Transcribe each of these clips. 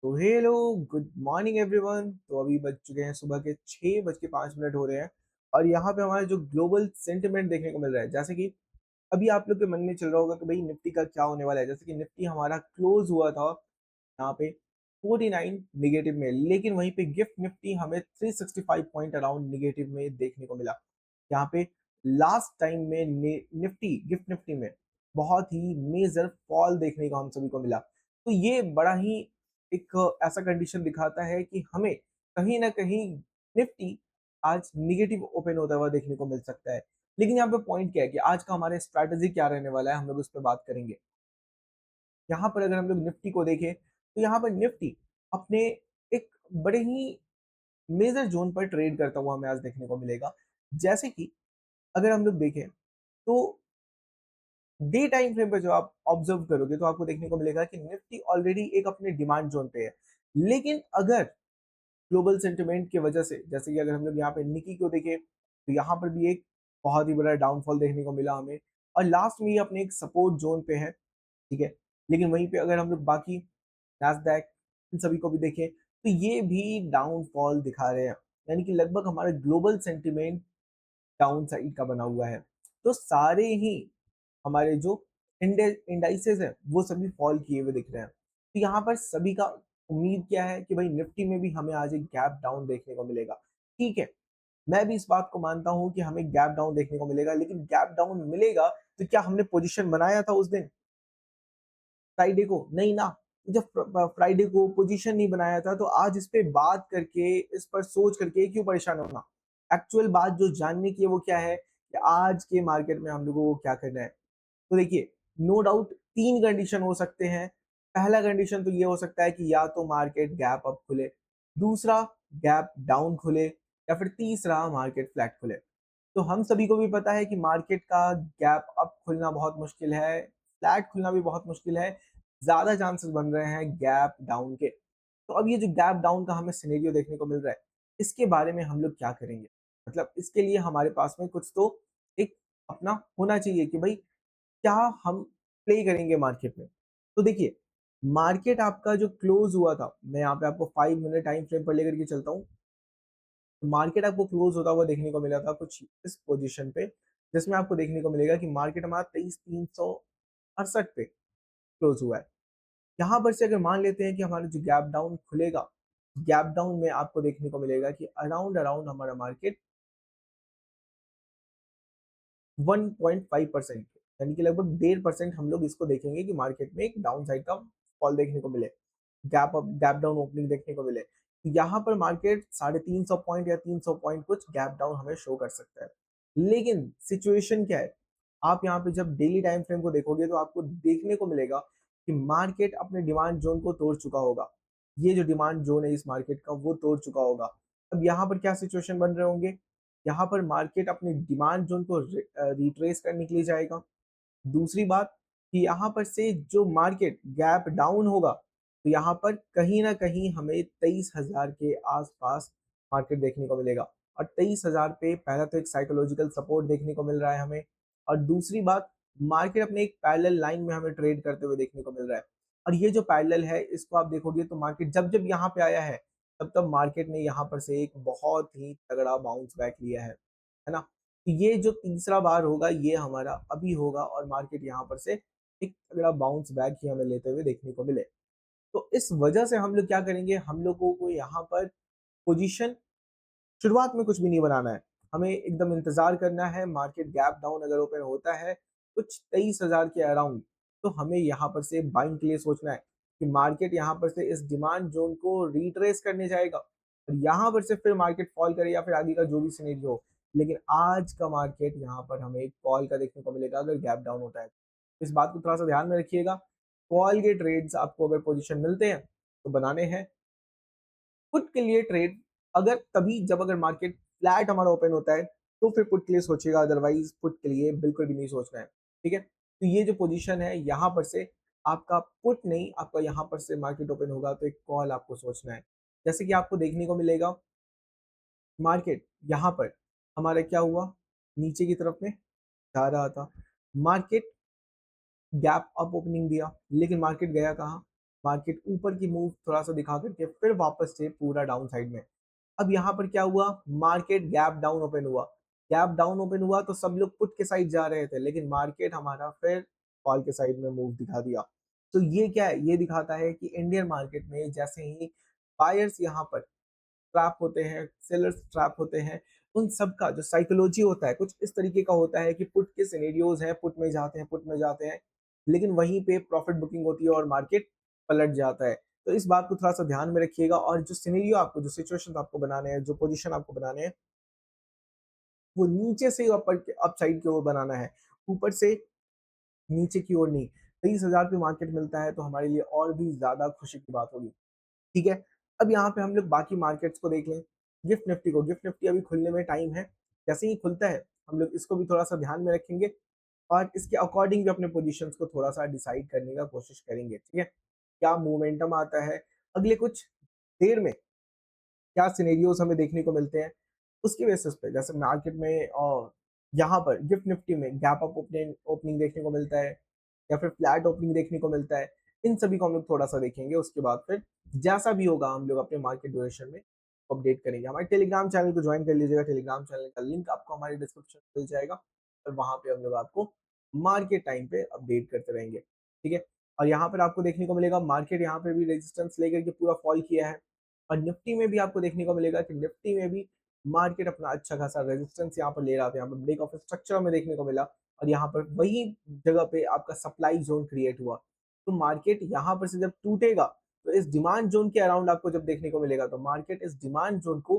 तो hello, good morning everyone. तो अभी बज चुके हैं सुबह के 6:05 हो रहे हैं। और यहाँ पे हमारा जो ग्लोबल सेंटिमेंट देखने को मिल रहा है, जैसे कि अभी आप लोग के मन में चल रहा होगा कि भाई निफ्टी का क्या होने वाला है। जैसे कि निफ्टी हमारा क्लोज हुआ था यहाँ पे 49 निगेटिव में, लेकिन वहीं पे गिफ्ट निफ्टी हमें 365 पॉइंट अराउंड निगेटिव में देखने को मिला। यहाँ पे लास्ट टाइम में निफ्टी गिफ्ट निफ्टी में बहुत ही मेजर फॉल देखने को हम सभी को मिला। तो ये बड़ा ही एक ऐसा कंडीशन दिखाता है कि हमें कहीं ना कहीं निफ्टी आज निगेटिव ओपन होता हुआ देखने को मिल सकता है। लेकिन यहाँ पे पॉइंट क्या है कि आज का हमारा स्ट्रैटेजी क्या रहने वाला है, हम लोग उस पर बात करेंगे। यहाँ पर अगर हम लोग निफ्टी को देखें तो यहाँ पर निफ्टी अपने एक बड़े ही मेजर जोन पर ट्रेड करता हुआ हमें आज देखने को मिलेगा। जैसे कि अगर हम लोग देखें तो डे टाइम फ्रेम पे जो आप ऑब्जर्व करोगे तो आपको देखने को मिलेगा कि निफ्टी ऑलरेडी एक अपने डिमांड जोन पे है। लेकिन अगर ग्लोबल सेंटिमेंट की वजह से, जैसे कि अगर हम लोग यहाँ पे निकी को देखें तो यहाँ पर भी एक बहुत ही बड़ा डाउनफॉल देखने को मिला हमें। और लास्ट में ये अपने एक सपोर्ट जोन पे है, ठीक है। लेकिन वहीं पे अगर हम लोग बाकी नैस्डैक इन सभी को भी देखें तो ये भी डाउनफॉल दिखा रहे हैं। यानी कि लगभग हमारा ग्लोबल सेंटिमेंट डाउन साइड का बना हुआ है। तो सारे ही हमारे जो इंडाइसेस है वो सभी फॉल किए हुए दिख रहे हैं। तो यहाँ पर सभी का उम्मीद क्या है कि भाई निफ्टी में भी हमें आज एक गैप डाउन देखने को मिलेगा। ठीक है, मैं भी इस बात को मानता हूँ कि हमें गैप डाउन देखने को मिलेगा, लेकिन गैप डाउन मिलेगा तो क्या हमने पोजीशन बनाया था उस दिन फ्राइडे को? नहीं ना। जब फ्राइडे को पोजीशन नहीं बनाया था तो आज इस पे बात करके, इस पर सोच करके क्यों परेशान होना। एक्चुअल बात जो जानने की है वो क्या है कि आज के मार्केट में हम लोगों को क्या करना है। तो देखिए, नो डाउट 3 कंडीशन हो सकते हैं। पहला कंडीशन तो ये हो सकता है कि या तो मार्केट गैप अप खुले, दूसरा गैप डाउन खुले, या फिर तीसरा मार्केट फ्लैट खुले। तो हम सभी को भी पता है कि मार्केट का गैप अप खुलना बहुत मुश्किल है, फ्लैट खुलना भी बहुत मुश्किल है। ज़्यादा चांसेस बन रहे हैं गैप डाउन के। तो अब ये जो गैप डाउन का हमें सिनेरियो देखने को मिल रहा है, इसके बारे में हम लोग क्या करेंगे? मतलब इसके लिए हमारे पास में कुछ तो एक अपना होना चाहिए कि भाई क्या हम प्ले करेंगे मार्केट में। तो देखिए, मार्केट आपका जो क्लोज हुआ था, मैं यहाँ पे आपको 5 मिनट टाइम फ्रेम पर लेकर के चलता हूँ। मार्केट आपको क्लोज होता हुआ देखने को मिला था कुछ इस पोजीशन पे, जिसमें आपको देखने को मिलेगा कि मार्केट हमारा 23,368 पे क्लोज हुआ है। यहाँ पर से अगर मान लेते हैं कि हमारा जो गैप डाउन खुलेगा, गैप डाउन में आपको देखने को मिलेगा कि अराउंड अराउंड हमारा मार्केट 1.5% यानी कि लगभग 1.5% हम लोग इसको देखेंगे कि मार्केट में एक डाउन साइड का फॉल देखने को मिले, गैप डाउन ओपनिंग देखने को मिले। तो यहाँ पर मार्केट 350 पॉइंट या 300 पॉइंट कुछ गैप डाउन हमें शो कर सकता है। लेकिन सिचुएशन क्या है, आप यहाँ पे जब डेली टाइम फ्रेम को देखोगे तो आपको देखने को मिलेगा कि मार्केट अपने डिमांड जोन को तोड़ चुका होगा। ये जो डिमांड जोन है इस मार्केट का वो तोड़ चुका होगा। अब यहाँ पर क्या सिचुएशन बन रहे होंगे, यहाँ पर मार्केट अपने डिमांड जोन को रिट्रेस करने के लिए जाएगा। दूसरी बात कि यहाँ पर से जो मार्केट गैप डाउन होगा तो यहाँ पर कहीं ना कहीं हमें 23,000 के आसपास मार्केट देखने को मिलेगा। और 23,000 पे पहला तो एक साइकोलॉजिकल सपोर्ट देखने को मिल रहा है हमें। और दूसरी बात, मार्केट अपने एक पैरेलल लाइन में हमें ट्रेड करते हुए देखने को मिल रहा है। और ये जो पैरेलल है इसको आप देखोगे तो मार्केट जब जब यहाँ पे आया है तब तब मार्केट ने यहाँ पर से एक बहुत ही तगड़ा बाउंस बैक लिया है ना। तो ये जो तीसरा बार होगा ये हमारा अभी होगा और मार्केट यहाँ पर से एक तगड़ा बाउंस बैक ही हमें लेते हुए देखने को मिले। तो इस वजह से हम लोग क्या करेंगे, हम लोगों को यहाँ पर पोजीशन शुरुआत में कुछ भी नहीं बनाना है। हमें एकदम इंतजार करना है, मार्केट गैप डाउन अगर ओपन होता है कुछ 23,000 के अराउंड, तो हमें यहाँ पर से बाइंग के लिए सोचना है कि मार्केट यहाँ पर से इस डिमांड जोन को रिट्रेस करने जाएगा और यहाँ पर से फिर मार्केट फॉल करे या फिर आगे का जो भी सिनेरियो हो। लेकिन आज का मार्केट यहाँ पर हमें एक कॉल का देखने को मिलेगा अगर गैप डाउन होता है। इस बात को थोड़ा सा ध्यान में रखिएगा। कॉल के ट्रेड्स आपको अगर पोजीशन मिलते हैं तो बनाने हैं। पुट के लिए ट्रेड अगर तभी जब अगर मार्केट फ्लैट हमारा ओपन होता है तो फिर पुट के लिए सोचिएगा, अदरवाइज पुट के लिए बिल्कुल भी नहीं सोचना है। ठीक है, तो ये जो पोजीशन है यहाँ पर से आपका पुट नहीं, आपका यहाँ पर से मार्केट ओपन होगा तो एक कॉल आपको सोचना है। जैसे कि आपको देखने को मिलेगा मार्केट यहाँ पर हमारा क्या हुआ, नीचे की तरफ में जा रहा था। मार्केट गैप अप ओपनिंग दिया लेकिन मार्केट गया कहाँ, मार्केट ऊपर की मूव थोड़ा-सा दिखा करके फिर वापस से पूरा डाउन साइड में। अब यहाँ पर क्या हुआ, मार्केट गैप डाउन ओपन हुआ। गैप डाउन ओपन हुआ तो सब लोग पुट के साइड जा रहे थे, लेकिन मार्केट हमारा फिर कॉल के साइड में मूव दिखा दिया। तो ये क्या है? ये दिखाता है कि इंडियन मार्केट में जैसे ही बायर्स यहाँ पर ट्रैप होते हैं, सेलर्स ट्रैप होते हैं, उन सब का जो साइकोलॉजी होता है, कुछ इस तरीके का होता है कि पुट के सिनेरियोज़ हैं, पुट में जाते हैं, लेकिन वहीं पे प्रॉफिट बुकिंग होती है और मार्केट पलट जाता है। तो इस बात को थोड़ा-सा ध्यान में रखिएगा और जो सिनेरियो आपको जो सिचुएशन आपको बनाने हैं, जो पोज़ीशन आपको बनाने हैं, वो नीचे से ऊपर के अप साइड की ओर बनाना है, ऊपर से नीचे की ओर नहीं। 23,000 पे मार्केट मिलता है तो हमारे लिए और भी ज़्यादा खुशी की बात होगी। ठीक है? अब यहाँ पे हम लोग बाकी मार्केट्स को देख लें, गिफ्ट निफ्टी को, गिफ्ट निफ्टी अभी खुलने में टाइम है, जैसे ही खुलता है, हम लोग इसको भी थोड़ा-सा ध्यान में रखेंगे और इसके अकॉर्डिंग भी अपने पोज़ीशंस को थोड़ा-सा डिसाइड करने का कोशिश करेंगे, ठीक है? क्या मोमेंटम आता है, अगले कुछ देर में क्या सिनेरियोज़ हमें देखने को मिलते हैं, उसके बेसिस पे जैसे मार्केट में यहाँ पर गिफ्ट निफ्टी में गैप अप ओपनिंग ओपनिंग देखने को मिलता है या फिर फ्लैट ओपनिंग देखने को मिलता है। इन सभी को हम लोग थोड़ा-सा देखेंगे, उसके बाद फिर जैसा भी होगा हम लोग अपने मार्केट ड्यूरेशन में अपडेट करेंगे। हमारे टेलीग्राम चैनल को जॉइन कर लीजिएगा, टेलीग्राम चैनल का लिंक आपको हमारे डिस्क्रिप्शन में मिल जाएगा और वहाँ पे हम लोग आपको मार्केट टाइम पे अपडेट करते रहेंगे, ठीक है? और यहाँ पर आपको देखने को मिलेगा मार्केट यहाँ पे भी रेजिस्टेंस लेकर के पूरा फॉल किया है और निफ्टी में भी आपको देखने को मिलेगा कि निफ्टी में भी मार्केट अपना अच्छा खासा रेजिस्टेंस यहाँ पर ले रहा था, यहाँ पर ब्रेक ऑफ स्ट्रक्चर हमें देखने को मिला और यहाँ पर वही जगह पे आपका सप्लाई ज़ोन क्रिएट हुआ। तो मार्केट यहाँ पर से जब टूटेगा, तो इस डिमांड ज़ोन के अराउंड आपको जब देखने को मिलेगा, तो मार्केट इस डिमांड ज़ोन को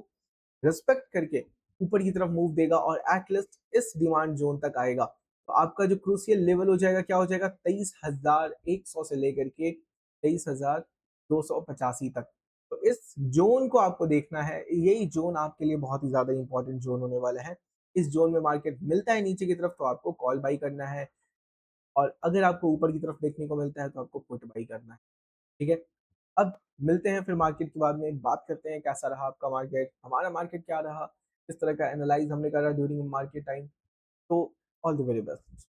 रिस्पेक्ट करके ऊपर की तरफ मूव देगा और एट लीस्ट इस डिमांड ज़ोन तक आएगा। तो आपका जो क्रूशियल लेवल हो जाएगा, क्या हो जाएगा? 23,100 से लेकर के 23,285 तक। तो इस ज़ोन को आपको देखना है, यही ज़ोन आपके लिए बहुत ही ज़्यादा इम्पोर्टेंट ज़ोन होने वाला है। इस ज़ोन में मार्केट मिलता है नीचे की तरफ तो आपको कॉल बाय करना है और अगर आपको ऊपर की तरफ देखने को मिलता है तो आपको पुट बाय करना है, ठीक है? अब मिलते हैं फिर मार्केट के बाद में, बात करते हैं कैसा रहा आपका मार्केट, हमारा मार्केट क्या रहा, किस तरह का एनालाइज़ हमने करा ड्यूरिंग मार्केट टाइम। तो ऑल द वेरी बेस्ट।